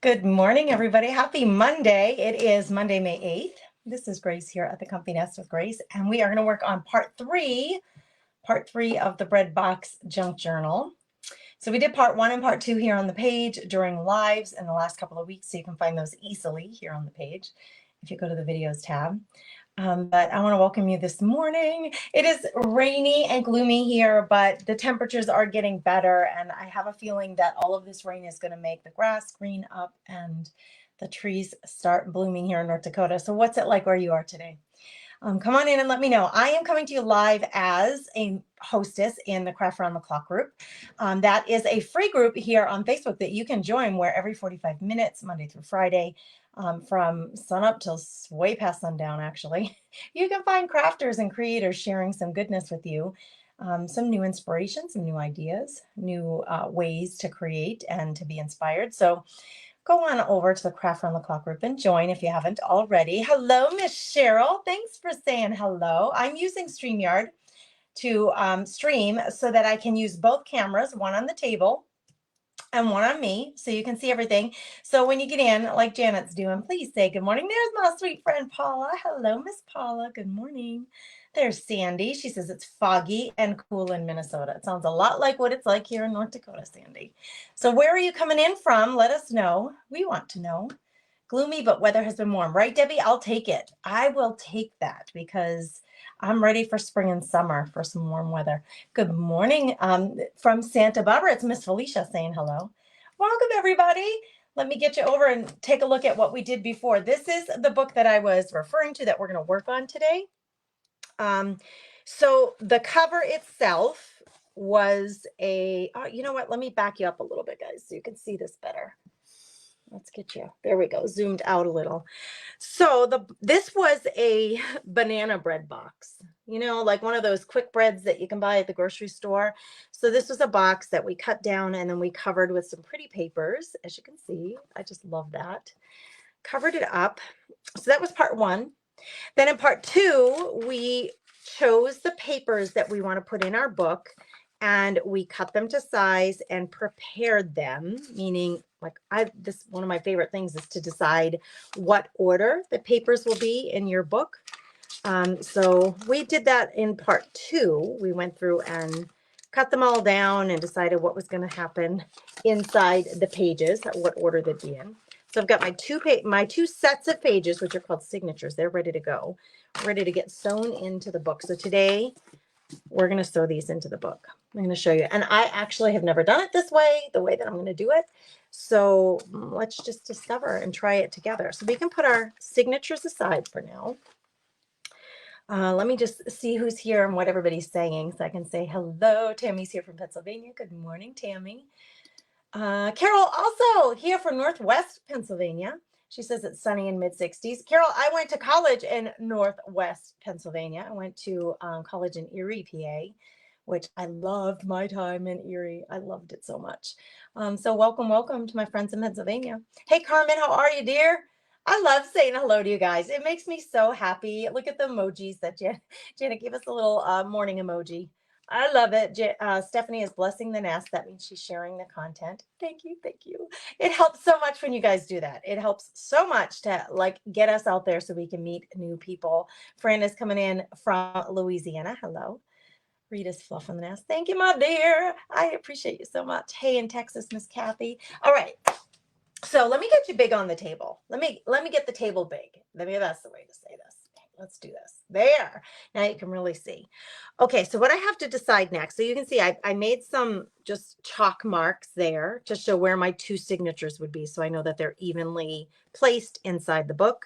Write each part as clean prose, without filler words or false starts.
Good morning, everybody. Happy Monday. It is Monday, May 8th. This is Grace here at the Comfy Nest with Grace, and we are going to work on part three of the Bread Box Junk Journal. So we did part 1 and part 2 here on the page during lives in the last couple of weeks, so you can find those easily here on the page if you go to the videos tab. But I want to welcome you this morning. It is rainy and gloomy here, but the temperatures are getting better, and I have a feeling that all of this rain is going to make the grass green up and the trees start blooming here in North Dakota. So what's it like where you are today? Come on in and let me know. I am coming to you live as a hostess in the Craft Around the Clock group. That is a free group here on Facebook that you can join, where every 45 minutes, Monday through Friday, from sunup till way past sundown, actually, you can find crafters and creators sharing some goodness with you, some new inspiration, some new ideas, new ways to create and to be inspired. So go on over to the Craft Around the Clock group and join if you haven't already. Hello, Miss Cheryl. Thanks for saying hello. I'm using StreamYard to stream so that I can use both cameras, one on the table and one on me, so you can see everything. So when you get in, like Janet's doing, please say good morning. There's my sweet friend Paula. Hello, Miss Paula. Good morning. There's Sandy. She says it's foggy and cool in Minnesota. It sounds a lot like what it's like here in North Dakota, Sandy. So where are you coming in from? Let us know. We want to know. Gloomy, but weather has been warm, right, Debbie? I'll take it. I will take that because I'm ready for spring and summer for some warm weather. Good morning from Santa Barbara. It's Miss Felicia saying hello. Welcome, everybody. Let me get you over and take a look at what we did before. This is the book that I was referring to that we're going to work on today. So the cover itself was you know what? Let me back you up a little bit, guys, so you can see this better. Let's get you, there we go, zoomed out a little. So this was a banana bread box, you know, like one of those quick breads that you can buy at the grocery store. So this was a box that we cut down and then we covered with some pretty papers, as you can see. I just love that. Covered it up. So that was part 1. Then in part 2, we chose the papers that we want to put in our book, and we cut them to size and prepared them, meaning this one of my favorite things is to decide what order the papers will be in your book. So we did that in part 2. We went through and cut them all down and decided what was going to happen inside the pages, what order they'd be in. So I've got my two sets of pages, which are called signatures. They're ready to go, ready to get sewn into the book. So today we're going to sew these into the book. I'm going to show you. And I actually have never done it this way, the way that I'm going to do it. So let's just discover and try it together. So we can put our signatures aside for now. Let me just see who's here and what everybody's saying so I can say hello. Tammy's here from Pennsylvania. Good morning, Tammy. Carol also here from Northwest Pennsylvania. She says it's sunny in mid-60s. Carol, I went to college in Northwest Pennsylvania. I went to college in Erie, PA, which I loved my time in Erie. I loved it so much. So welcome to my friends in Pennsylvania. Hey, Carmen, how are you, dear? I love saying hello to you guys. It makes me so happy. Look at the emojis that Janet gave us a little morning emoji. I love it. Stephanie is blessing the nest. That means she's sharing the content. Thank you. Thank you. It helps so much when you guys do that. It helps so much to get us out there so we can meet new people. Fran is coming in from Louisiana. Hello. Rita's fluffing the nest. Thank you, my dear. I appreciate you so much. Hey, in Texas, Miss Kathy. All right. So let me get you big on the table. Let me get the table big. Maybe that's the way to say this. Let's do this. There. Now you can really see. Okay, so what I have to decide next. So you can see I made some just chalk marks there to show where my 2 signatures would be. So I know that they're evenly placed inside the book.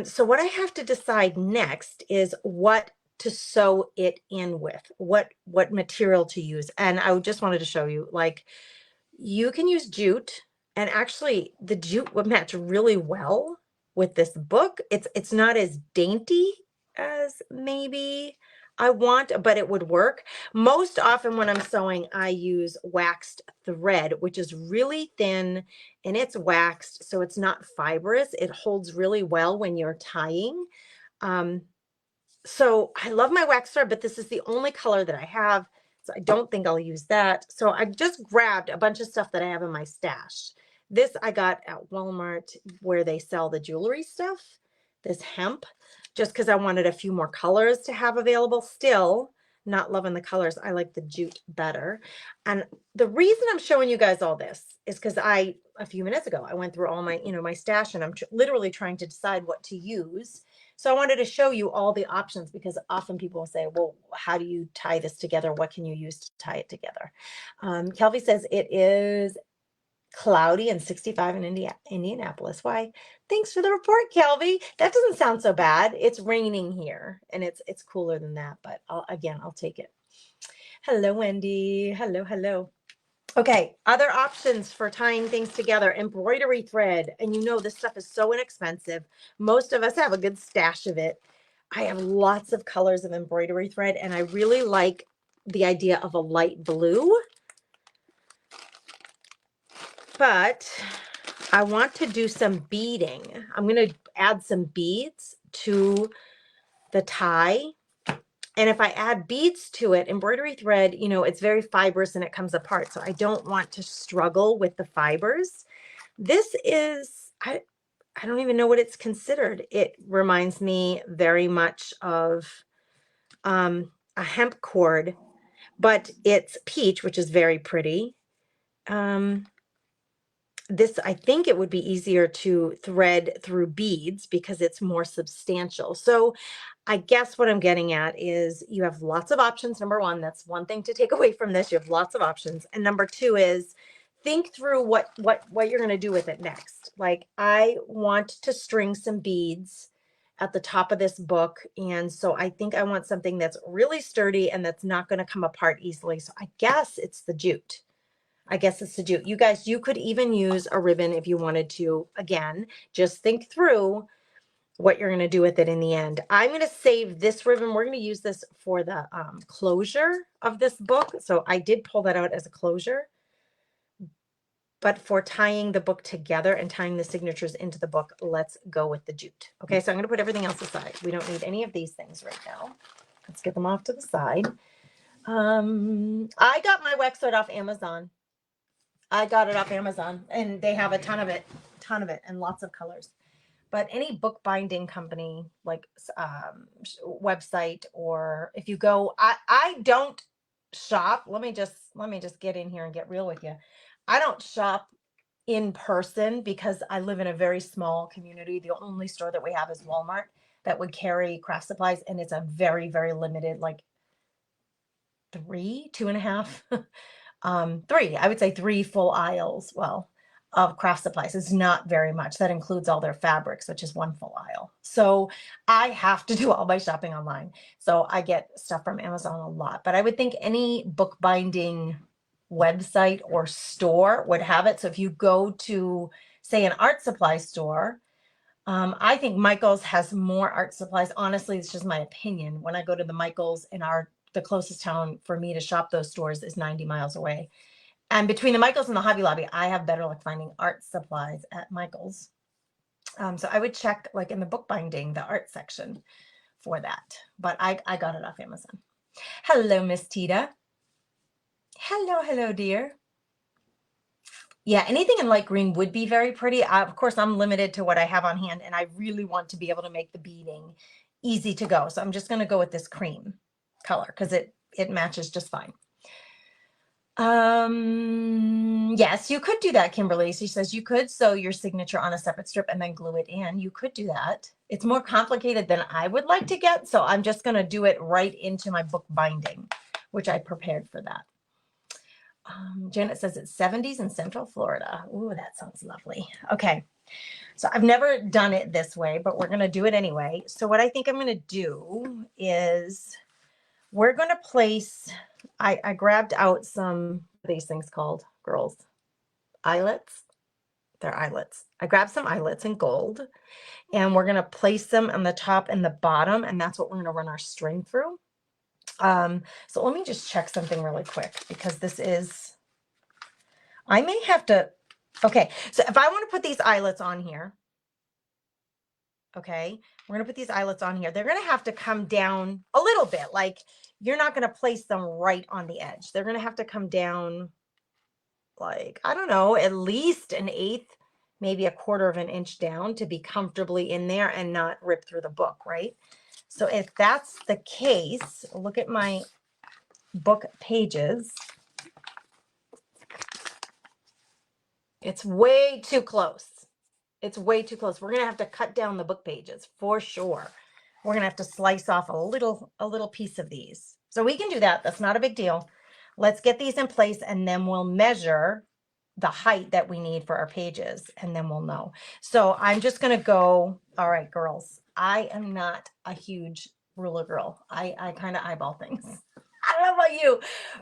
So what I have to decide next is what to sew it in with, what material to use. And I just wanted to show you, you can use jute. And actually, the jute would match really well with this book. It's not as dainty as maybe I want, but it would work. Most often when I'm sewing, I use waxed thread, which is really thin and it's waxed, so it's not fibrous. It holds really well when you're tying. So I love my wax thread, but this is the only color that I have, so I don't think I'll use that. So I just grabbed a bunch of stuff that I have in my stash. This I got at Walmart where they sell the jewelry stuff, this hemp, just because I wanted a few more colors to have available. Still not loving the colors. I like the jute better. And the reason I'm showing you guys all this is because a few minutes ago, I went through all my, my stash, and I'm literally trying to decide what to use. So I wanted to show you all the options, because often people will say, well, how do you tie this together? What can you use to tie it together? Kelvy says it is cloudy and 65 in Indianapolis. Why? Thanks for the report, Kelvy. That doesn't sound so bad. It's raining here, and it's cooler than that, but I'll take it. Hello, Wendy. Hello, hello. Okay, other options for tying things together: embroidery thread. And this stuff is so inexpensive. Most of us have a good stash of it. I have lots of colors of embroidery thread, and I really like the idea of a light blue. But I want to do some beading. I'm going to add some beads to the tie. And if I add beads to it, embroidery thread, it's very fibrous and it comes apart. So I don't want to struggle with the fibers. This is, I don't even know what it's considered. It reminds me very much of a hemp cord, but it's peach, which is very pretty. This, I think it would be easier to thread through beads because it's more substantial. So I guess what I'm getting at is you have lots of options. Number one, that's one thing to take away from this. You have lots of options. And number two is think through what you're going to do with it next. Like, I want to string some beads at the top of this book. And so I think I want something that's really sturdy and that's not going to come apart easily. So I guess it's the jute. You guys, you could even use a ribbon if you wanted to. Again, just think through what you're going to do with it in the end. I'm going to save this ribbon. We're going to use this for the closure of this book. So I did pull that out as a closure. But for tying the book together and tying the signatures into the book, let's go with the jute. Okay, so I'm going to put everything else aside. We don't need any of these things right now. Let's get them off to the side. I got my wax thread off Amazon. And they have a ton of it, and lots of colors. But any bookbinding company, like website, or if you go, I don't shop. Let me just get in here and get real with you. I don't shop in person because I live in a very small community. The only store that we have is Walmart that would carry craft supplies, and it's a very, very limited, like 2.5 I would say 3 full aisles, of craft supplies. Is not very much. That includes all their fabrics, which is 1 full aisle. So I have to do all my shopping online. So I get stuff from Amazon a lot, but I would think any bookbinding website or store would have it. So if you go to, say, an art supply store, I think Michael's has more art supplies. Honestly, it's just my opinion. When I go to the Michael's in the closest town for me to shop those stores is 90 miles away. And between the Michael's and the Hobby Lobby, I have better luck finding art supplies at Michael's. So I would check, like, in the bookbinding, the art section for that. But I got it off Amazon. Hello, Miss Tita. Hello, dear. Yeah, anything in light green would be very pretty. Of course, I'm limited to what I have on hand, and I really want to be able to make the beading easy to go. So I'm just going to go with this cream color because it matches just fine. Yes, you could do that, Kimberly. She says you could sew your signature on a separate strip and then glue it in. You could do that. It's more complicated than I would like to get, so I'm just going to do it right into my book binding, which I prepared for that. Janet says it's 70s in Central Florida. Ooh, that sounds lovely. Okay, so I've never done it this way, but we're going to do it anyway. So what I think I'm going to do is we're going to place, I grabbed out some of these things called, girls, eyelets. They're eyelets. I grabbed some eyelets in gold, and we're going to place them on the top and the bottom, and that's what we're going to run our string through. So let me just check something really quick, because this is, I may have to, okay. So if I want to put these eyelets on here, okay, we're going to put these eyelets on here. They're going to have to come down a little bit. Like, you're not going to place them right on the edge. They're going to have to come down like, I don't know, at least an eighth, maybe a quarter of an inch down to be comfortably in there and not rip through the book, right? So if that's the case, look at my book pages. It's way too close. It's way too close. We're going to have to cut down the book pages for sure. We're going to have to slice off a little piece of these. So we can do that. That's not a big deal. Let's get these in place and then we'll measure the height that we need for our pages and then we'll know. So I'm just going to go, all right, girls, I am not a huge ruler girl. I kind of eyeball things. I don't know about you,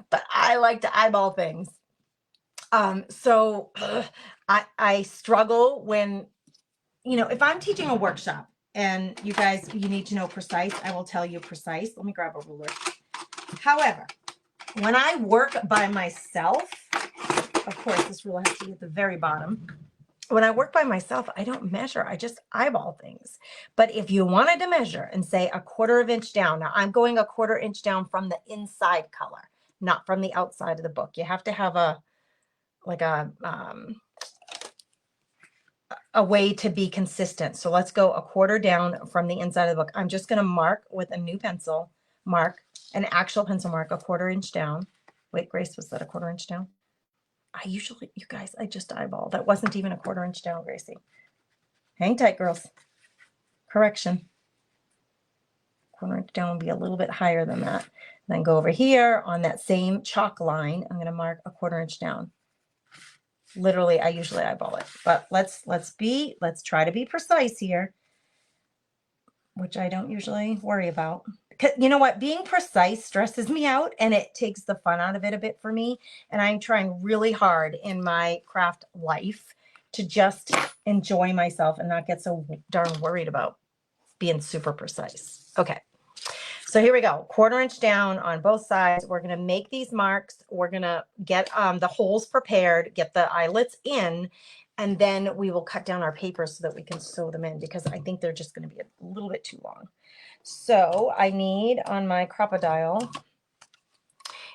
but I like to eyeball things. So I struggle when, you know, if I'm teaching a workshop and you guys, you need to know precise, I will tell you precise. Let me grab a ruler. However, when I work by myself, of course, this ruler has to be at the very bottom. When I work by myself, I don't measure. I just eyeball things. But if you wanted to measure and say a quarter of inch down, now I'm going a quarter inch down from the inside color, not from the outside of the book. You have to have a way to be consistent. So let's go a quarter down from the inside of the book. I'm just going to mark with a new pencil, an actual pencil mark, a quarter inch down. Wait, Grace, was that a quarter inch down? You guys, I just eyeball. That wasn't even a quarter inch down, Gracie. Hang tight, girls. Correction. Quarter inch down will be a little bit higher than that. Then go over here on that same chalk line. I'm going to mark a quarter inch down. Literally, I usually eyeball it, but let's try to be precise here, which I don't usually worry about. You know what? Being precise stresses me out and it takes the fun out of it a bit for me. And I'm trying really hard in my craft life to just enjoy myself and not get so darn worried about being super precise. Okay. So here we go, quarter inch down on both sides. We're going to make these marks. We're going to get the holes prepared, get the eyelets in, and then we will cut down our papers so that we can sew them in because I think they're just going to be a little bit too long. So I need on my Crop-A-Dile,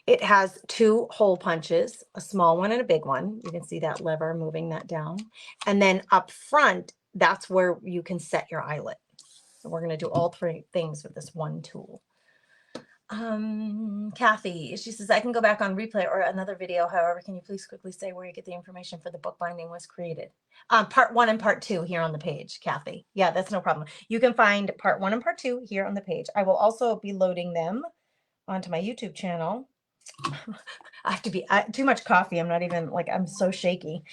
it has 2 hole punches, a small one and a big one. You can see that lever moving that down. And then up front, that's where you can set your eyelet. So we're going to do all 3 things with this one tool. Kathy, she says, I can go back on replay or another video. However, can you please quickly say where you get the information for the book binding was created? Part 1 and part 2 here on the page, Kathy. Yeah, that's no problem. You can find part 1 and part 2 here on the page. I will also be loading them onto my YouTube channel. I have to be too much coffee. I'm not even I'm so shaky.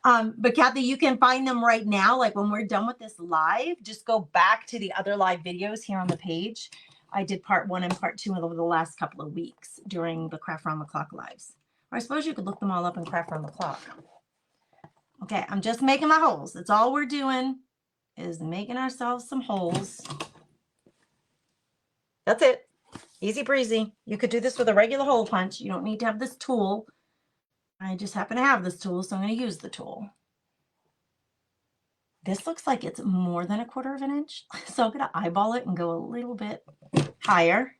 But Kathy, you can find them right now. Like when we're done with this live, just go back to the other live videos here on the page. I did part 1 and part 2 over the last couple of weeks during the Craft Round the Clock lives. Or I suppose you could look them all up in Craft Round the Clock. Okay, I'm just making my holes. That's all we're doing is making ourselves some holes. That's it. Easy breezy. You could do this with a regular hole punch. You don't need to have this tool. I just happen to have this tool, so I'm going to use the tool. This looks like it's more than a quarter of an inch. So I'm going to eyeball it and go a little bit higher.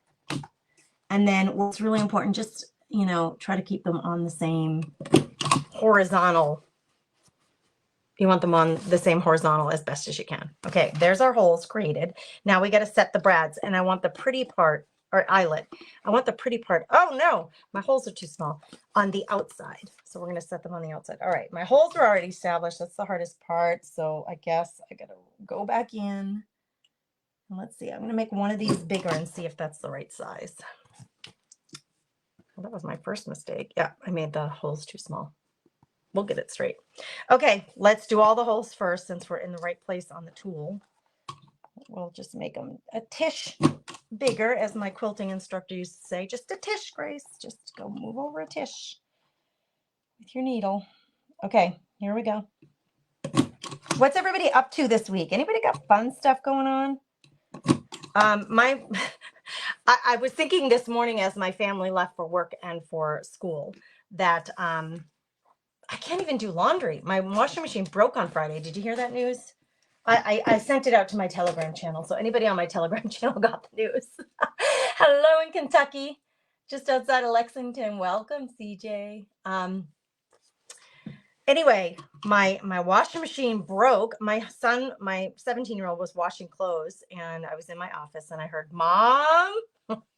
And then what's really important, just, you know, try to keep them on the same horizontal. You want them on the same horizontal as best as you can. Okay, there's our holes created. Now we got to set the brads, and I want the pretty part, or eyelet. I want the pretty part. Oh no, my holes are too small on the outside. So we're going to set them on the outside. All right, my holes are already established. That's the hardest part. So I guess I got to go back in. And let's see, I'm going to make one of these bigger and see if that's the right size. Well, that was my first mistake. Yeah, I made the holes too small. We'll get it straight. Okay, let's do all the holes first since we're in the right place on the tool. We'll just make them a tish bigger, as my quilting instructor used to say. Just a tish, Grace. Just go move over a tish with your needle. Okay, here we go. What's everybody up to this week? Anybody got fun stuff going on? I was thinking this morning as my family left for work and for school that I can't even do laundry. My washing machine broke on Friday. Did you hear that news? I sent it out to my Telegram channel. So anybody on my Telegram channel got the news. Hello in Kentucky, just outside of Lexington. Welcome, CJ. Anyway, my washing machine broke. My son, my 17-year-old, was washing clothes, and I was in my office, and I heard, "Mom,"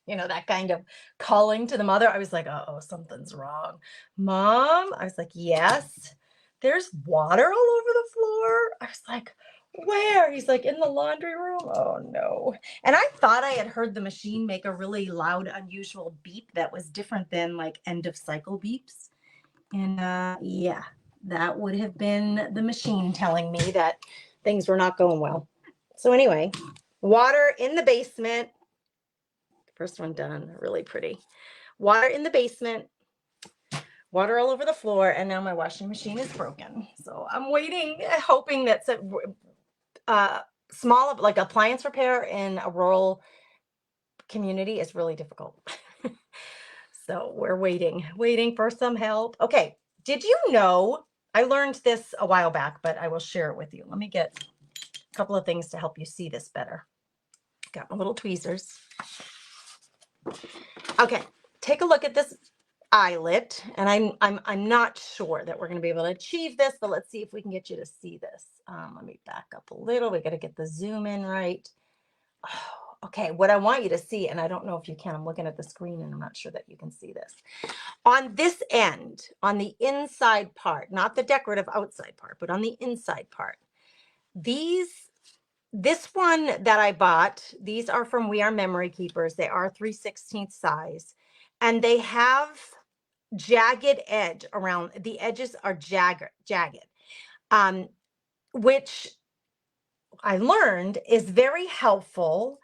that kind of calling to the mother. I was like, "Uh-oh, something's wrong." "Mom," I was like, "Yes." "There's water all over the floor." I was like, "Where?" He's like, "In the laundry room." Oh no. And I thought I had heard the machine make a really loud, unusual beep that was different than like end of cycle beeps. And yeah, that would have been the machine telling me that things were not going well. So anyway, water in the basement. First one done, really pretty. Water in the basement, water all over the floor, and now my washing machine is broken. So I'm waiting, hoping that small, like appliance repair in a rural community is really difficult. So we're waiting for some help. Okay, did you know, I learned this a while back, but I will share it with you. Let me get a couple of things to help you see this better. Got my little tweezers. Okay, take a look at this eyelet, and I'm not sure that we're going to be able to achieve this, but let's see if we can get you to see this. Let me back up a little. We got to get the zoom in right. Oh, okay, what I want you to see, and I don't know if you can, I'm looking at the screen and I'm not sure that you can see this. On this end, on the inside part, not the decorative outside part, but on the inside part, this one that I bought, these are from We Are Memory Keepers. They are 3/16 size, and they have jagged edge around. The edges are jagged, which I learned is very helpful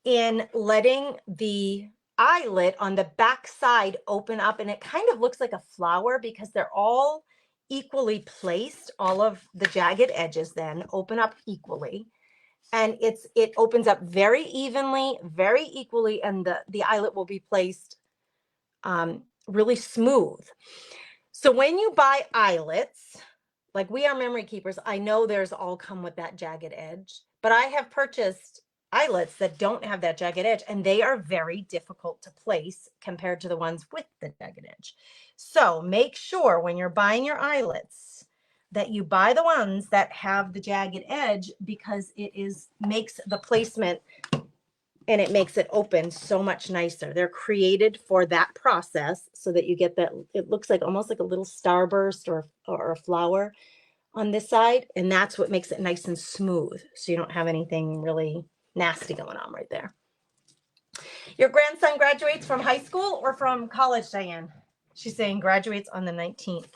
in letting the eyelet on the back side open up, and it kind of looks like a flower because they're all equally placed. All of the jagged edges then open up equally, and it opens up very evenly, very equally, and the eyelet will be placed really smooth. So when you buy eyelets, like We Are Memory Keepers, I know there's all come with that jagged edge, but I have purchased eyelets that don't have that jagged edge, and they are very difficult to place compared to the ones with the jagged edge. So make sure when you're buying your eyelets that you buy the ones that have the jagged edge, because makes the placement, and it makes it open so much nicer. They're created for that process so that you get that, it looks like almost like a little starburst or a flower on this side, and that's what makes it nice and smooth, so you don't have anything really nasty going on right there. Your grandson graduates from high school or from college, Diane? She's saying graduates on the 19th.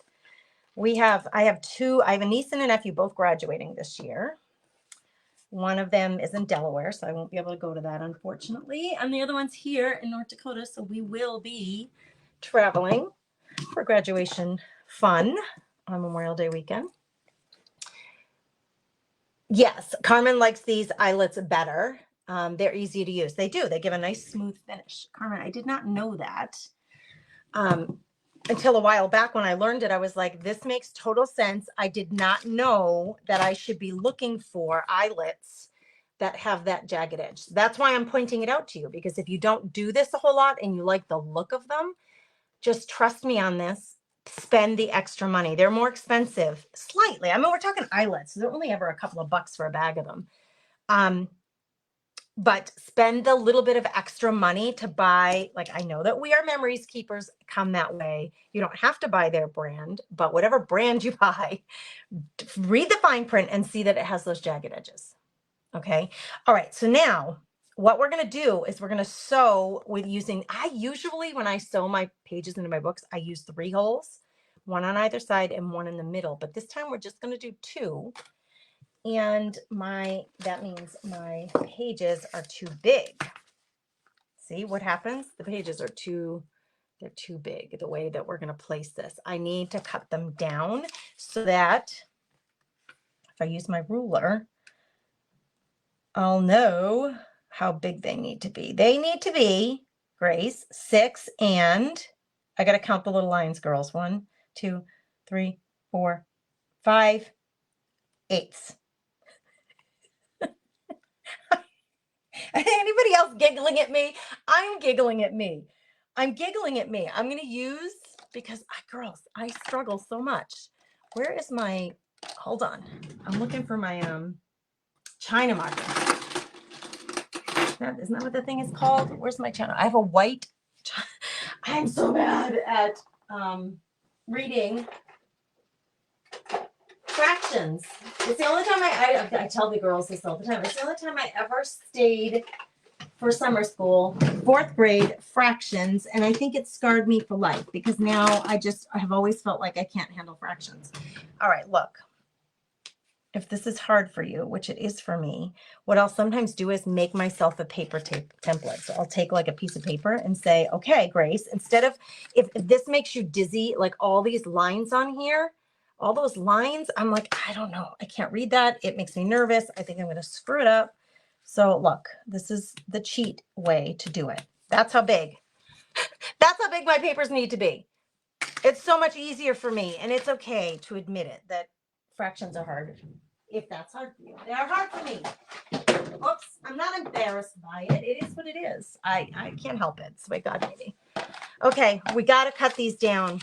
I have a niece and a nephew, both graduating this year. One of them is in Delaware, so I won't be able to go to that, unfortunately. And the other one's here in North Dakota, so we will be traveling for graduation fun on Memorial Day weekend. Yes, Carmen likes these eyelets better. They're easy to use. They do. They give a nice smooth finish. Carmen, I did not know that. Until a while back when I learned it, I was like, this makes total sense. I did not know that I should be looking for eyelets that have that jagged edge. That's why I'm pointing it out to you, because if you don't do this a whole lot and you like the look of them, just trust me on this. Spend the extra money. They're more expensive, slightly. I mean, we're talking eyelets. They're only ever a couple of bucks for a bag of them. But spend a little bit of extra money to buy, like, I know that We Are Memories Keepers come that way. You don't have to buy their brand, but whatever brand you buy, read the fine print and see that it has those jagged edges. Okay. All right. So now what we're going to do is we're going to sew with I usually, when I sew my pages into my books, I use 3 holes, one on either side and one in the middle. But this time we're just going to do 2. And that means my pages are too big. See what happens? The pages are they're too big, the way that we're going to place this. I need to cut them down so that if I use my ruler, I'll know how big they need to be. They need to be, Grace, 6, and I got to count the little lines, girls. 1, 2, 3, 4, 5 eighths. Anybody else giggling at me? I'm giggling at me. I'm giggling at me. I'm going to use, because girls, I struggle so much Where is my, hold on. I'm looking for my China marker. Isn't that what the thing is called? Where's my China? I have a white, I'm so bad at reading fractions. It's the only time I tell the girls this all the time. It's the only time I ever stayed for summer school, 4th grade fractions, and I think it scarred me for life because now I have always felt like I can't handle fractions. All right, look. If this is hard for you, which it is for me, what I'll sometimes do is make myself a paper template. So I'll take like a piece of paper and say, okay, Grace, instead of, if this makes you dizzy, like all these lines on here, all those lines, I'm like, I don't know. I can't read that. It makes me nervous. I think I'm going to screw it up. So look, this is the cheat way to do it. That's how big. That's how big my papers need to be. It's so much easier for me, and it's okay to admit it, that fractions are hard. If that's hard for you, they are hard for me. Oops, I'm not embarrassed by it. It is what it is. I can't help it. It's the way God made me. Okay, we got to cut these down.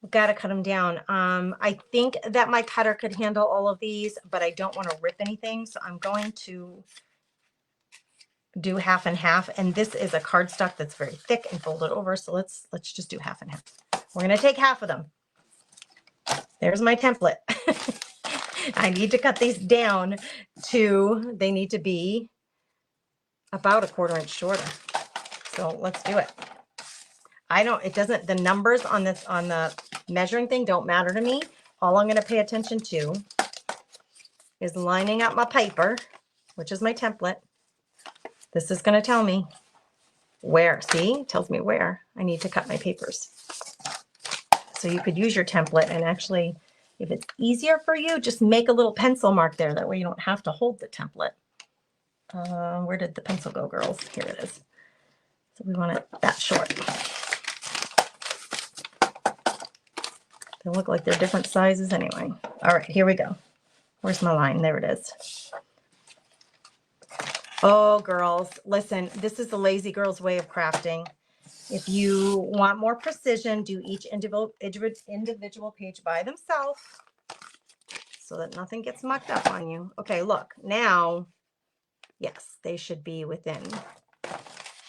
We got to cut them down. I think that my cutter could handle all of these, but I don't want to rip anything, so I'm going to do half and half. And this is a cardstock that's very thick and folded over, so let's just do half and half. We're going to take half of them. There's my template. I need to cut these down to, they need to be about 1/4 inch shorter. So let's do it. The numbers on this, on the measuring thing don't matter to me. All I'm going to pay attention to is lining up my paper, which is my template. This is going to tell me where, see, it tells me where I need to cut my papers. So you could use your template and actually, if it's easier for you, just make a little pencil mark there. That way you don't have to hold the template. Where did the pencil go, girls? Here it is. So we want it that short. They look like they're different sizes anyway. All right, here we go. Where's my line? There it is. Oh, girls, listen, this is the lazy girl's way of crafting. If you want more precision, do each individual page by themselves so that nothing gets mucked up on you. Okay, look, now, yes, they should be within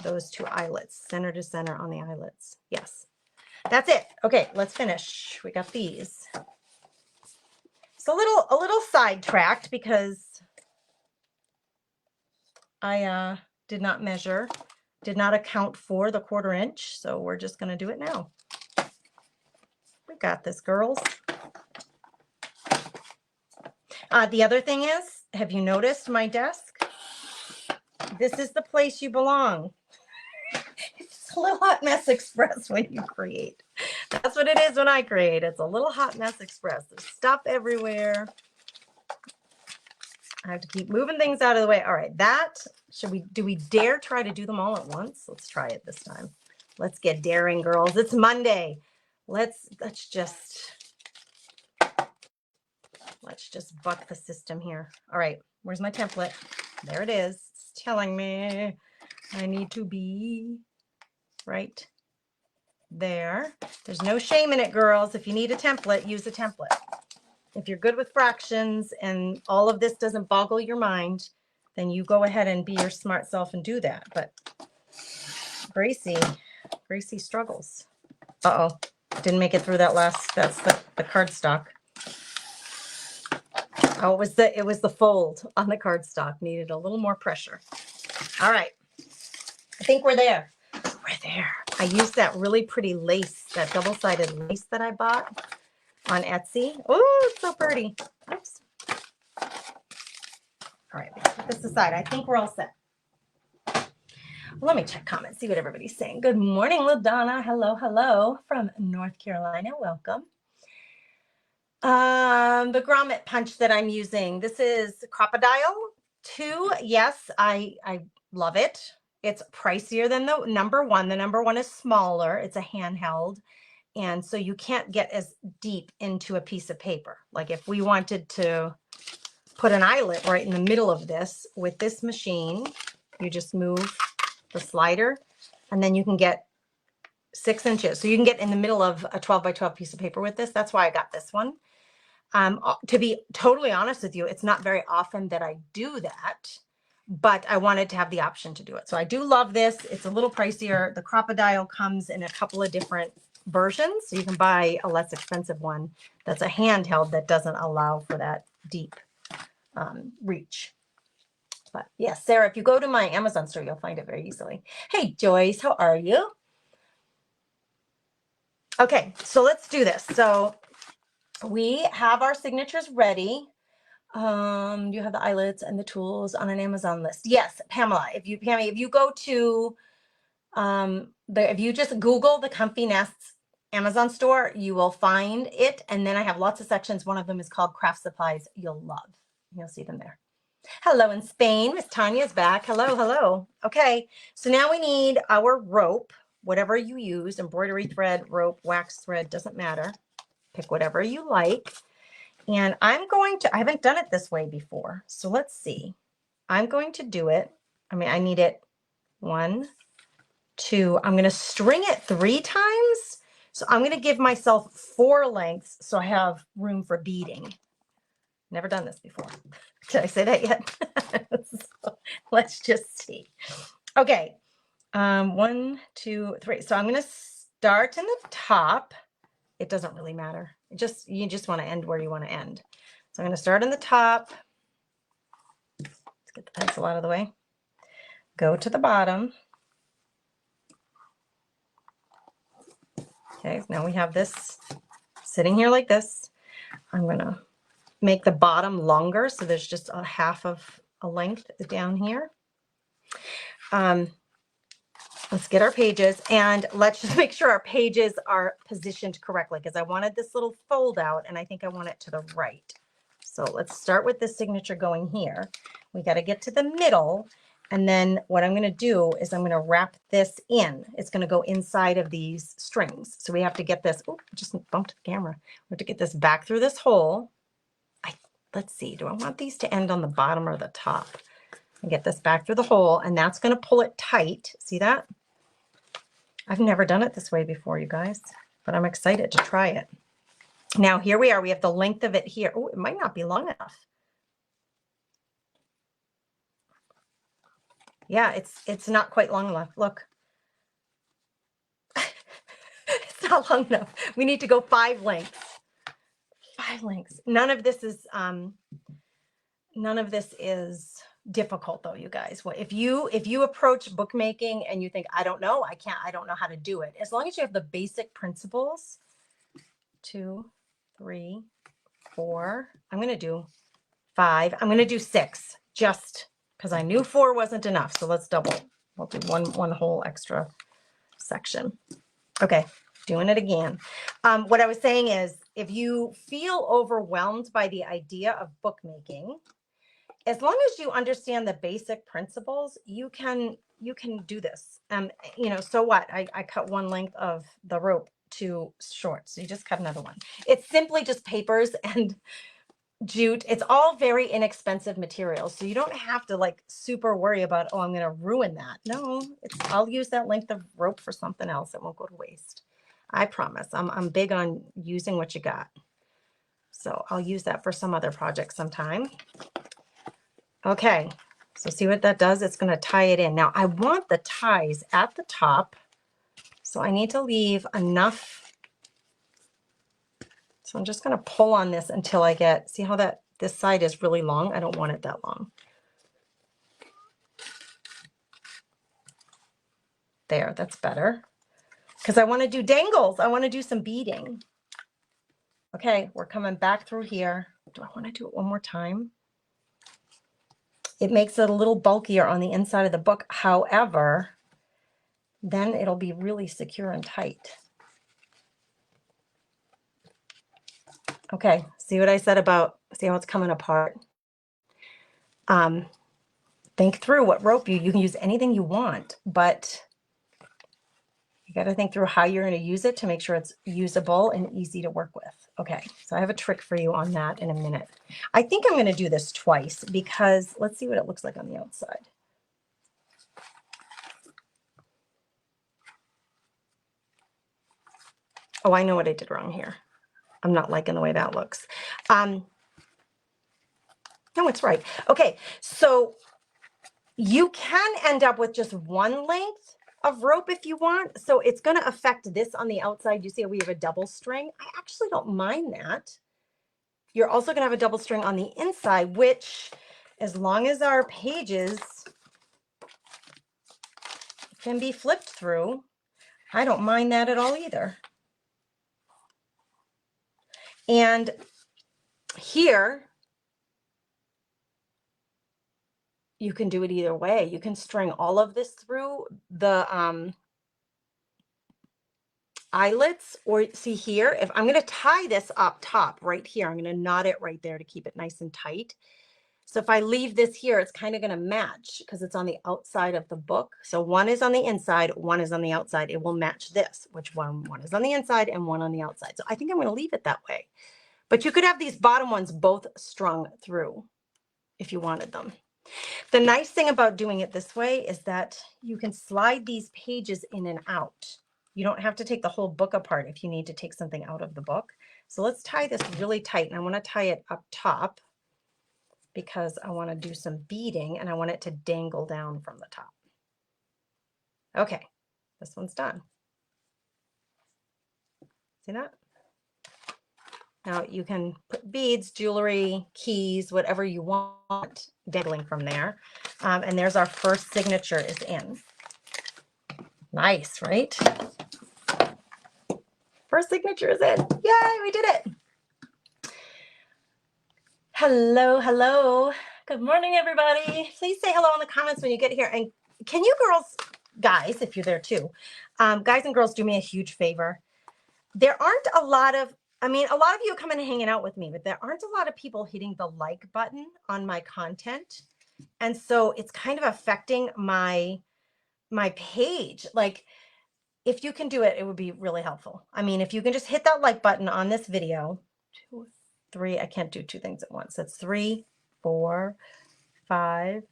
those 2 eyelets, center to center on the eyelets. Yes, that's it. Okay, let's finish. We got these. It's a little sidetracked because I did not measure, did not account for the 1/4 inch. So we're just going to do it now. We got this, girls. The other thing is, have you noticed my desk? This is the place you belong. It's a little hot mess express when you create. That's what it is when I create. It's a little hot mess express. There's stuff everywhere. I have to keep moving things out of the way. All right, do we dare try to do them all at once? Let's try it this time. Let's get daring, girls. It's Monday. Let's just buck the system here. All right, where's my template? There it is. It's telling me I need to be right there. There's no shame in it, girls. If you need a template, use a template. If you're good with fractions and all of this doesn't boggle your mind, then you go ahead and be your smart self and do that. But Gracie struggles. Uh-oh, didn't make it through that last, that's the cardstock. Oh, it was the fold on the cardstock. Needed a little more pressure. All right, I think we're there. We're there. I used that really pretty lace, that double-sided lace that I bought on Etsy. Oh, it's so pretty. Oops. All right, let's put this aside. I think we're all set. Let me check comments, see what everybody's saying. Good morning, LaDonna. Hello, hello from North Carolina. Welcome. The grommet punch that I'm using, this is Crocodile 2. Yes, I love it. It's pricier than the number 1. The number 1 is smaller. It's a handheld. And so you can't get as deep into a piece of paper. Like if we wanted to put an eyelet right in the middle of this with this machine, you just move the slider and then you can get 6 inches. So you can get in the middle of a 12 by 12 piece of paper with this. That's why I got this one. To be totally honest with you, it's not very often that I do that, but I wanted to have the option to do it. So I do love this. It's a little pricier. The Crop-A-Dial comes in a couple of different versions. So you can buy a less expensive one that's a handheld that doesn't allow for that deep reach. But yes, Sarah, if you go to my Amazon store, you'll find it very easily. Hey, Joyce, how are you? Okay, so let's do this. So we have our signatures ready. You have the eyelets and the tools on an Amazon list. Yes, Pamela, if you go to if you just Google the Comfy Nests Amazon store, you will find it. And then I have lots of sections. One of them is called craft supplies. You'll love. You'll see them there. Hello in Spain. Miss Tanya's back. Hello, hello. Okay, so now we need our rope, whatever you use, embroidery thread, rope, wax thread, doesn't matter. Pick whatever you like. And I haven't done it this way before. So let's see. I'm going to do it. I need it 1, 2. I'm going to string it 3 times. So I'm going to give myself 4 lengths so I have room for beading. Never done this before. Did I say that yet? So let's just see. Okay. 1, 2, 3. So I'm going to start in the top. It doesn't really matter. You just want to end where you want to end. So I'm going to start in the top. Let's get the pencil out of the way. Go to the bottom. Okay, now we have this sitting here like this. I'm going to make the bottom longer, so there's just a half of a length down here. Let's get our pages, and let's just make sure our pages are positioned correctly, because I wanted this little fold out, and I think I want it to the right. So let's start with this signature going here. We got to get to the middle, and then what I'm going to do is I'm going to wrap this in. It's going to go inside of these strings. So we have to get this, just bumped the camera. We have to get this back through this hole. Let's see, do I want these to end on the bottom or the top? And get this back through the hole, and that's going to pull it tight. See that? I've never done it this way before, you guys, but I'm excited to try it. Now, here we are. We have the length of it here. Oh, it might not be long enough. Yeah, it's not quite long enough. Look. It's not long enough. We need to go 5 lengths. 5 lengths. None of this is difficult though, you guys. If you approach bookmaking and you think, I don't know how to do it, as long as you have the basic principles. 2, 3, 4. I'm going to do 5. I'm going to do 6 just because I knew 4 wasn't enough. So let's double. We'll do one whole extra section. Okay, doing it again. What I was saying is, if you feel overwhelmed by the idea of bookmaking, as long as you understand the basic principles, you can do this. So what? I cut 1 length of the rope too short, so you just cut another one. It's simply just papers and jute. It's all very inexpensive materials, so you don't have to like super worry about, oh, I'm going to ruin that. No, I'll use that length of rope for something else. It won't go to waste. I promise. I'm big on using what you got, so I'll use that for some other project sometime. Okay, so see what that does? It's going to tie it in. Now I want the ties at the top, so I need to leave enough. So I'm just going to pull on this until I get, see how this side is really long? I don't want it that long. There, that's better. Because I want to do dangles. I want to do some beading. Okay, we're coming back through here. Do I want to do it one more time? It makes it a little bulkier on the inside of the book. However, then it'll be really secure and tight. Okay, see what I said about, see how it's coming apart? Think through what rope you can use anything you want, but you got to think through how you're going to use it to make sure it's usable and easy to work with. Okay, so I have a trick for you on that in a minute. I think I'm going to do this twice because let's see what it looks like on the outside. Oh, I know what I did wrong here. I'm not liking the way that looks. No, it's right. Okay, so you can end up with just one length of rope if you want. So it's going to affect this on the outside. You see we have a double string. I actually don't mind that. You're also going to have a double string on the inside, which as long as our pages can be flipped through, I don't mind that at all either. And here, you can do it either way. You can string all of this through the eyelets, or see here, if I'm going to tie this up top right here, I'm going to knot it right there to keep it nice and tight. So if I leave this here, it's kind of going to match because it's on the outside of the book. So one is on the inside, one is on the outside. It will match this, which one is on the inside and one on the outside. So I think I'm going to leave it that way. But you could have these bottom ones both strung through if you wanted them. The nice thing about doing it this way is that you can slide these pages in and out. You don't have to take the whole book apart if you need to take something out of the book. So let's tie this really tight, and I want to tie it up top because I want to do some beading and I want it to dangle down from the top. Okay, this one's done. See that? Now you can put beads, jewelry, keys, whatever you want dangling from there. And there's our first signature is in. Nice, right? First signature is in. Yay, we did it. Hello, hello. Good morning, everybody. Please say hello in the comments when you get here. And can you girls, guys, if you're there too, guys and girls, do me a huge favor. There aren't a lot of, a lot of you come in hanging out with me, but there aren't a lot of people hitting the like button on my content. And so it's kind of affecting my page. Like, if you can do it, it would be really helpful. If you can just hit that like button on this video, 2, 3, I can't do 2 things at once. That's 3, 4, 5,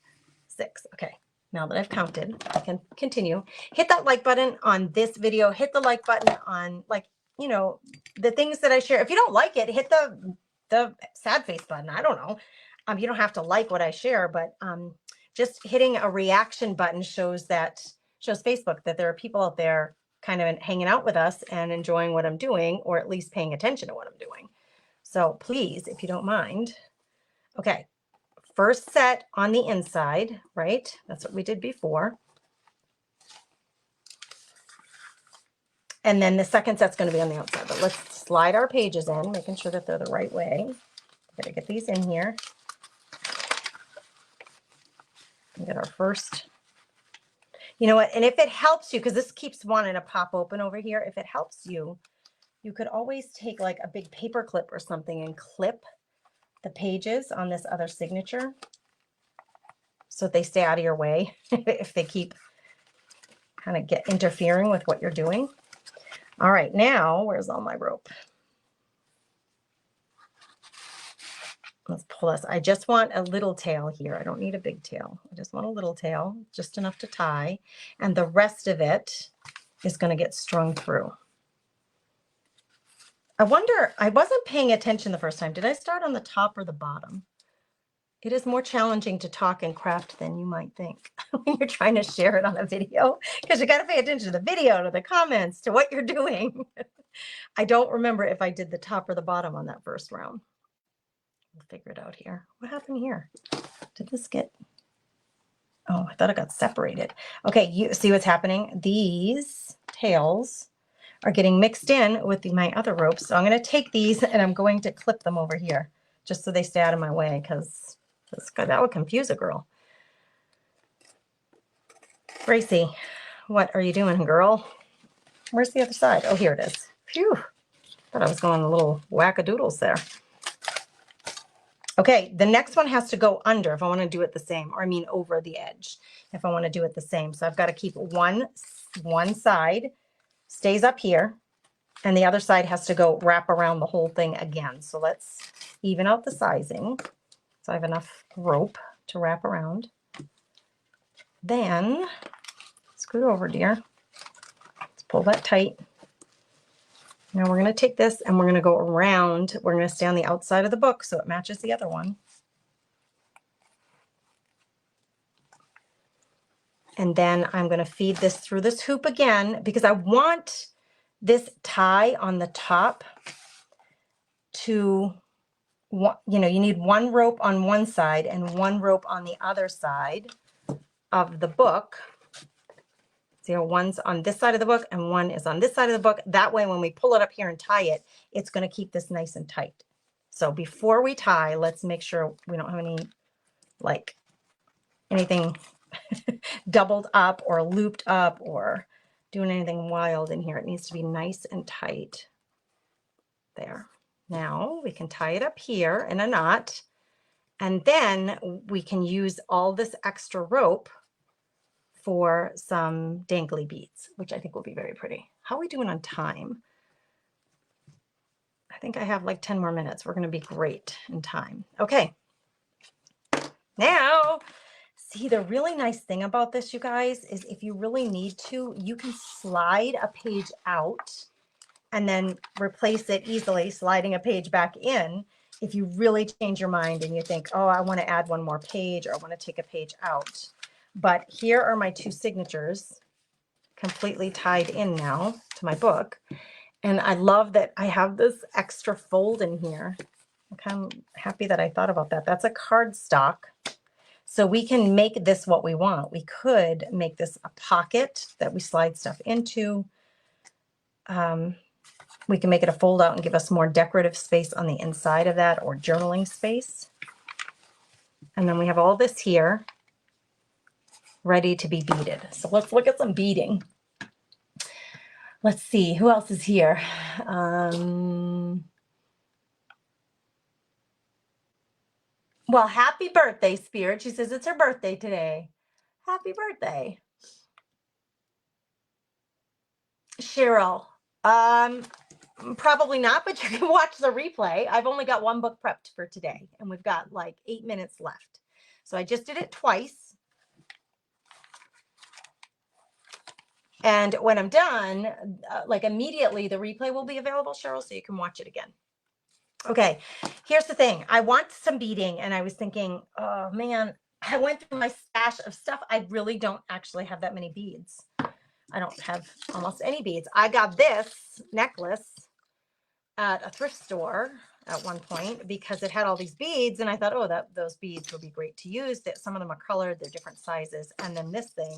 6. Okay. Now that I've counted, I can continue. Hit that like button on this video. Hit the like button on, like, the things that I share. If you don't like it, hit the sad face button. I don't know. You don't have to like what I share, but just hitting a reaction button shows Facebook that there are people out there kind of hanging out with us and enjoying what I'm doing, or at least paying attention to what I'm doing. So please, if you don't mind. Okay. First set on the inside, right? That's what we did before. And then the second set's going to be on the outside. But let's slide our pages in, making sure that they're the right way. Gotta get these in here. Get our first. You know what? And if it helps you, because this keeps wanting to pop open over here, if it helps you, you could always take like a big paper clip or something and clip the pages on this other signature so that they stay out of your way if they keep kind of interfering with what you're doing. All right, now where's all my rope? Let's pull this. I just want a little tail here. I don't need a big tail. I just want a little tail, just enough to tie. And the rest of it is going to get strung through. I wonder, I wasn't paying attention the first time. Did I start on the top or the bottom? It is more challenging to talk and craft than you might think when you're trying to share it on a video, because you got to pay attention to the video, to the comments, to what you're doing. I don't remember if I did the top or the bottom on that first round. We'll figure it out here. What happened here? Did this get... Oh, I thought it got separated. Okay, you see what's happening? These tails are getting mixed in with my other ropes. So I'm going to take these and I'm going to clip them over here just so they stay out of my way, because that would confuse a girl. Gracie, what are you doing, girl? Where's the other side? Oh, here it is. Phew. Thought I was going a little wackadoodles there. Okay, the next one has to go under if I want to do it the same, or over the edge if I want to do it the same. So I've got to keep one side stays up here, and the other side has to go wrap around the whole thing again. So let's even out the sizing. So I have enough rope to wrap around. Then, scoot over, dear. Let's pull that tight. Now we're going to take this and we're going to go around. We're going to stay on the outside of the book so it matches the other one. And then I'm going to feed this through this hoop again because I want this tie on the top to, you know, you need one rope on one side and one rope on the other side of the book. So one's on this side of the book and one is on this side of the book. That way, when we pull it up here and tie it, it's going to keep this nice and tight. So before we tie, let's make sure we don't have any, like, anything doubled up or looped up or doing anything wild in here. It needs to be nice and tight. There. Now we can tie it up here in a knot, and then we can use all this extra rope for some dangly beads, which I think will be very pretty. How are we doing on time? I think I have like 10 more minutes. We're going to be great in time. Okay. Now, see, the really nice thing about this, you guys, is if you really need to, you can slide a page out and then replace it easily, sliding a page back in. If you really change your mind and you think, oh, I want to add one more page or I want to take a page out. But here are my two signatures completely tied in now to my book. And I love that I have this extra fold in here. I'm kind of happy that I thought about that. That's a cardstock. So we can make this what we want. We could make this a pocket that we slide stuff into. We can make it a fold out and give us more decorative space on the inside of that, or journaling space. And then we have all this here ready to be beaded. So let's look at some beading. Let's see, who else is here? Well, happy birthday, Spirit. She says it's her birthday today. Happy birthday. Cheryl, probably not, but you can watch the replay. I've only got one book prepped for today, and we've got like 8 minutes left. So I just did it twice. And when I'm done, like immediately, the replay will be available, Cheryl, so you can watch it again. Okay, here's the thing. I want some beading, and I was thinking, oh man, I went through my stash of stuff. I really don't actually have that many beads. I don't have almost any beads. I got this necklace at a thrift store at one point because it had all these beads, and I thought, oh, those beads would be great to use. That some of them are colored, they're different sizes, and then this thing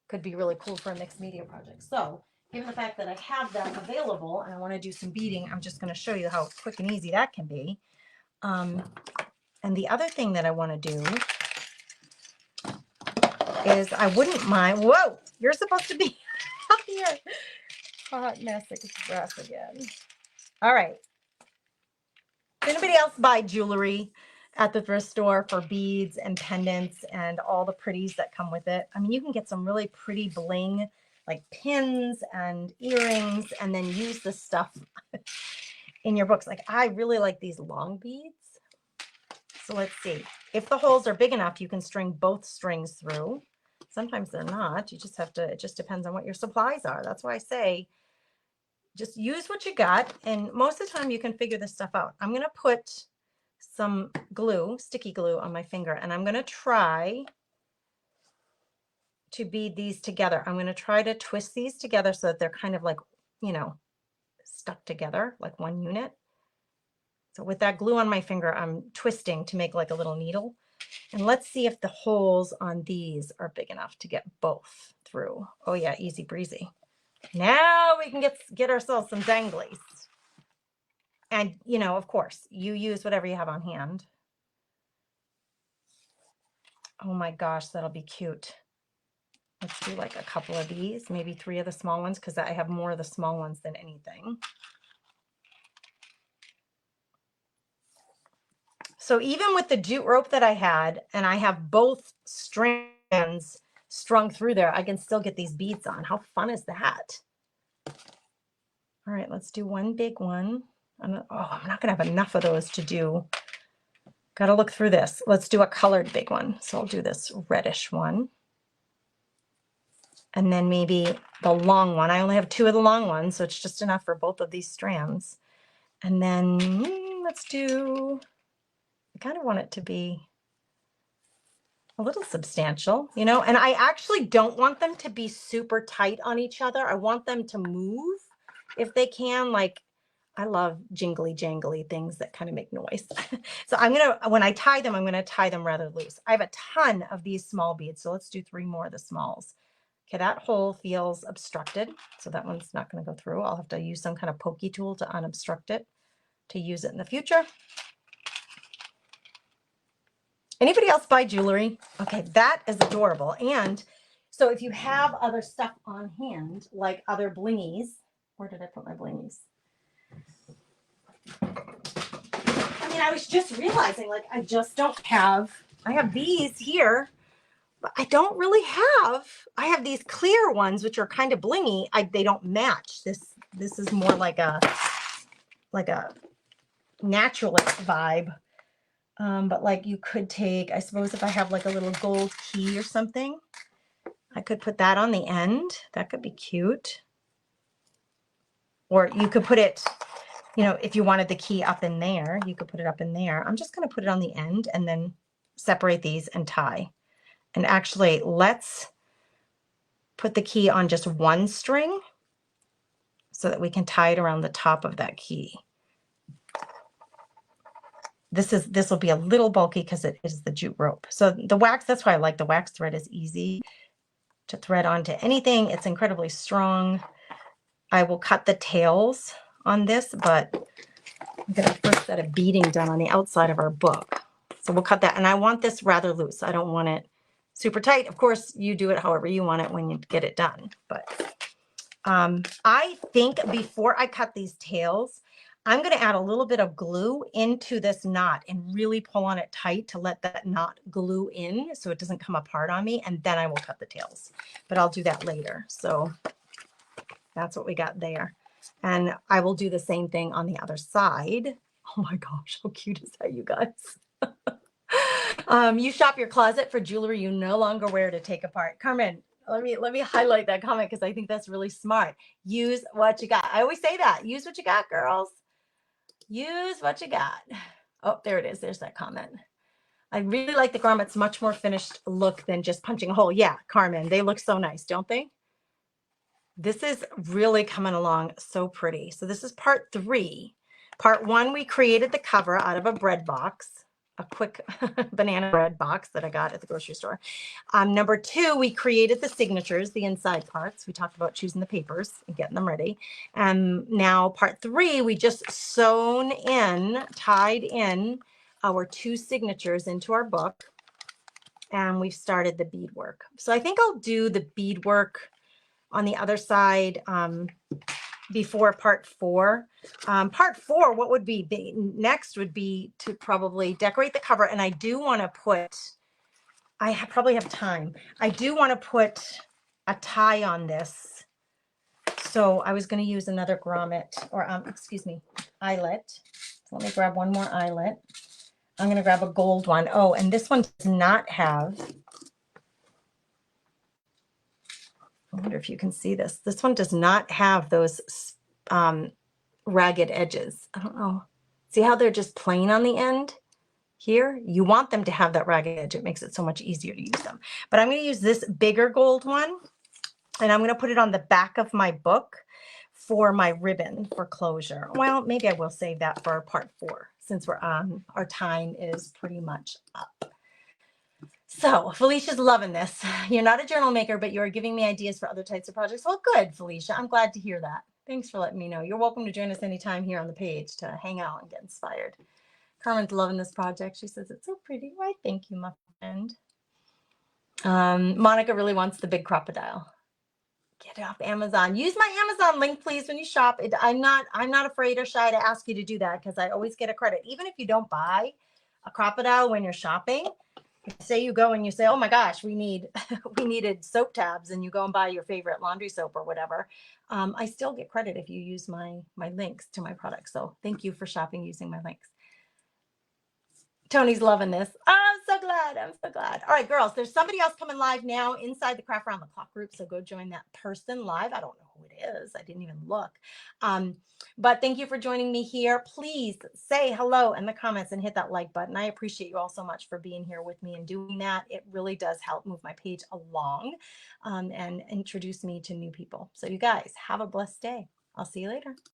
could be really cool for a mixed media project. So given the fact that I have that available and I want to do some beading, I'm just going to show you how quick and easy that can be. And the other thing that I want to do is I wouldn't mind, whoa, you're supposed to be up here. Hot mess express again. All right. Does anybody else buy jewelry at the thrift store for beads and pendants and all the pretties that come with it? I mean, you can get some really pretty bling, like pins and earrings, and then use this stuff in your books. Like, I really like these long beads. So let's see. If the holes are big enough, you can string both strings through. Sometimes they're not. You just have to, it just depends on what your supplies are. That's why I say just use what you got. And most of the time you can figure this stuff out. I'm going to put some glue, sticky glue on my finger, and I'm going to try to bead these together. I'm going to try to twist these together so that they're kind of like, you know, stuck together like one unit. So with that glue on my finger, I'm twisting to make like a little needle. And let's see if the holes on these are big enough to get both through. Oh yeah, easy breezy. Now we can get ourselves some danglies. And, you know, of course, you use whatever you have on hand. Oh my gosh, that'll be cute. Let's do like a couple of these, maybe 3 of the small ones, because I have more of the small ones than anything. So even with the jute rope that I had, and I have both strands strung through there, I can still get these beads on. How fun is that? All right, let's do one big one. I'm not going to have enough of those to do. Got to look through this. Let's do a colored big one. So I'll do this reddish one. And then maybe the long one. I only have 2 of the long ones, so it's just enough for both of these strands. And then let's do, I kind of want it to be a little substantial, you know, and I actually don't want them to be super tight on each other. I want them to move if they can. Like, I love jingly jangly things that kind of make noise. So when I tie them, I'm going to tie them rather loose. I have a ton of these small beads. So let's do 3 more of the smalls. Okay, that hole feels obstructed. So that one's not going to go through. I'll have to use some kind of pokey tool to unobstruct it to use it in the future. Anybody else buy jewelry? Okay, that is adorable. And so if you have other stuff on hand, like other blingies, where did I put my blingies? I mean, I was just realizing, like, I just don't have, I have these here, but I don't really have, I have these clear ones, which are kind of blingy. They don't match. This is more like a naturalist vibe. But like you could take, I suppose if I have like a little gold key or something, I could put that on the end. That could be cute. Or you could put it, you know, if you wanted the key up in there, you could put it up in there. I'm just going to put it on the end and then separate these and tie. And actually, let's put the key on just one string so that we can tie it around the top of that key. This will be a little bulky because it is the jute rope. So the wax, that's why I like the wax thread, is easy to thread onto anything. It's incredibly strong. I will cut the tails on this, but I'm going to first set a beading done on the outside of our book. So we'll cut that. And I want this rather loose. I don't want it super tight. Of course, you do it however you want it when you get it done. But I think before I cut these tails, I'm going to add a little bit of glue into this knot and really pull on it tight to let that knot glue in so it doesn't come apart on me. And then I will cut the tails, but I'll do that later. So that's what we got there. And I will do the same thing on the other side. Oh my gosh, how cute is that, you guys? You shop your closet for jewelry you no longer wear to take apart. Carmen, let me highlight that comment because I think that's really smart. Use what you got. I always say that. Use what you got, girls. Use what you got. Oh, there it is. There's that comment. I really like the grommets. Much more finished look than just punching a hole. Yeah, Carmen, they look so nice, don't they? This is really coming along so pretty. So this is part 3. Part 1, we created the cover out of a bread box, a quick banana bread box that I got at the grocery store. Number 2, we created the signatures, the inside parts. We talked about choosing the papers and getting them ready. Now part 3, we just tied in our 2 signatures into our book, and we've started the beadwork. So I think I'll do the beadwork on the other side before part 4. Part 4, what would be next would be to probably decorate the cover. And I do want to put, probably have time. I do want to put a tie on this. So I was going to use another grommet or excuse me, eyelet. So let me grab one more eyelet. I'm going to grab a gold one. Oh, and this one does not have, I wonder if you can see this. This one does not have those ragged edges. I don't know. See how they're just plain on the end here? You want them to have that ragged edge. It makes it so much easier to use them. But I'm going to use this bigger gold one, and I'm going to put it on the back of my book for my ribbon for closure. Well, maybe I will save that for part 4 since we're on. Our time is pretty much up. So Felicia's loving this. You're not a journal maker, but you're giving me ideas for other types of projects. Well, good, Felicia. I'm glad to hear that. Thanks for letting me know. You're welcome to join us anytime here on the page to hang out and get inspired. Carmen's loving this project. She says it's so pretty. Why, thank you, my friend. Monica really wants the big crocodile. Get it off Amazon. Use my Amazon link, please, when you shop. I'm not afraid or shy to ask you to do that because I always get a credit. Even if you don't buy a crocodile when you're shopping, say you go and you say, oh my gosh, we needed soap tabs, and you go and buy your favorite laundry soap or whatever. I still get credit if you use my links to my products. So thank you for shopping using my links. Tony's loving this. Oh, I'm so glad. I'm so glad. All right, girls, there's somebody else coming live now inside the Craft Around the Clock group. So go join that person live. I don't know who it is. I didn't even look. But thank you for joining me here. Please say hello in the comments and hit that like button. I appreciate you all so much for being here with me and doing that. It really does help move my page along and introduce me to new people. So you guys have a blessed day. I'll see you later.